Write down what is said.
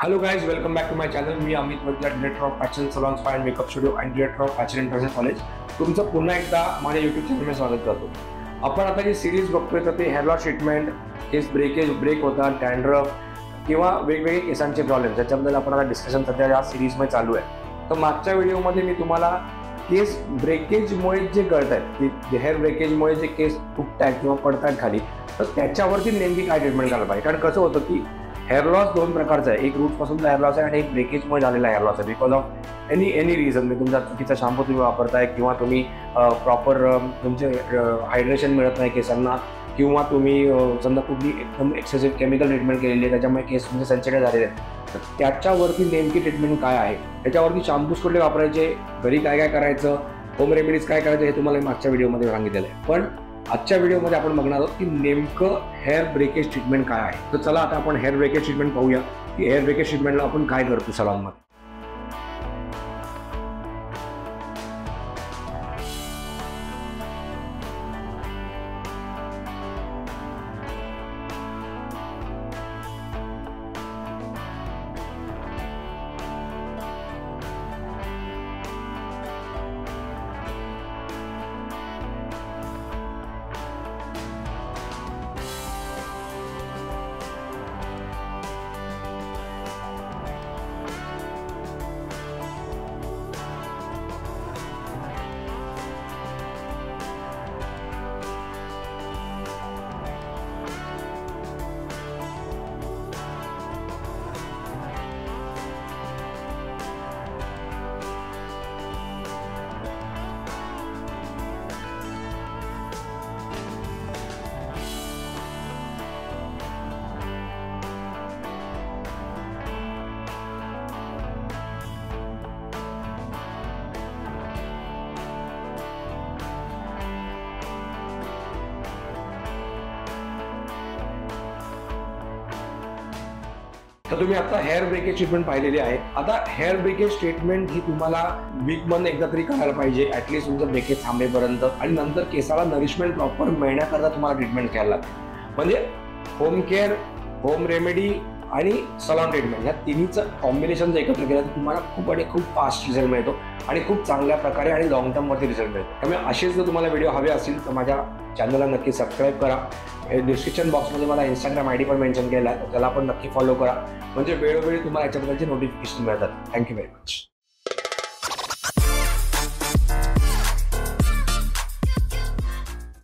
Hello guys, welcome back to my channel. मी अमित वडील, director of fashion salon spa and makeup studio and director of fashion international college. तुमचं पुन्हा एकदा माझ्या YouTube चॅनलमध्ये स्वागत करतो. आपण आता जी सिरीज बघतोय तर ते हेअर लॉस ट्रीटमेंट, केस ब्रेक होतात, डॅन्ड्रफ किंवा वेगवेगळे केसांचे प्रॉब्लेम त्याच्याबद्दल आपण आता डिस्कशन सध्या या सिरीजमध्ये चालू आहे. तर मागच्या व्हिडिओमध्ये मी तुम्हाला केस ब्रेकेजमुळे जे गळत आहेत, की हेअर ब्रेकेजमुळे जे केस फुटतात किंवा पडतात खाली, तर त्याच्यावरती नेमकी काय ट्रीटमेंट करायला पाहिजे. कारण कसं होतं की हेअर लॉस दोन प्रकारचा आहे. एक रूटपासूनचा हेअर लॉस आहे आणि एक ब्रेकेजमुळे झालेला हेअर लॉस आहे. बिकॉज ऑफ एनी रिझन, म्हणजे तुमचा चुकीचा शॅम्पू तुम्ही वापरताय किंवा तुम्ही प्रॉपर तुमचे हायड्रेशन मिळत नाही केसांना, किंवा तुम्ही समजा कुठली एकदम एक्सेसिव्ह केमिकल ट्रीटमेंट केलेली आहे त्याच्यामुळे केस तुमचे सेन्सिटिव्ह झालेले आहेत. तर त्याच्यावरती नेमकी ट्रीटमेंट काय आहे, त्याच्यावरती शॅम्पूज कुठले वापरायचे, घरी काय काय करायचं, होम रेमेडीज काय करायचं, हे तुम्हाला मागच्या व्हिडिओमध्ये सांगितलेलं आहे. पण आजच्या व्हिडिओमध्ये आपण बघणार आहोत की नेमकं हेअर ब्रेकेज ट्रीटमेंट काय आहे. तर चला आता आपण हेअर ब्रेकेज ट्रीटमेंट पाहूया की हेअर ब्रेकेज ट्रीटमेंटला आपण काय करतो सलॉनमध्ये. तर तुम्ही आता हेअर ब्रेकेज ट्रीटमेंट पाहिलेली आहे. आता हेअर ब्रेकेज ट्रीटमेंट ही तुम्हाला वीकमध्ये एकदा तरी करायला पाहिजे, ॲटलिस्ट तुमचं ब्रेकेज थांबेपर्यंत. आणि नंतर केसाला नरिशमेंट प्रॉपर मिळण्याकरता तुम्हाला ट्रीटमेंट घ्यायला लागते. म्हणजे होम केअर, होम रेमेडी आणि सलॉन ट्रीटमेंट या तिन्हीचं कॉम्बिनेशन जर एकत्र केलं तर तुम्हाला खूप फास्ट रिझल्ट मिळतो आणि खूप चांगल्या प्रकारे आणि लॉंग टर्मवरती रिझल्ट मिळतो. त्यामुळे असेच जर तुम्हाला व्हिडिओ हवे असतील तर माझ्या चॅनलला नक्की सबस्क्राईब करा. डिस्क्रिप्शन बॉक्समध्ये मला इंस्टाग्राम ID पण मेन्शन केला आहे, त्याला पण नक्की फॉलो करा, म्हणजे वेळोवेळी तुम्हाला याच्याबद्दलचे नोटिफिकेशन मिळतात. Thank you very much.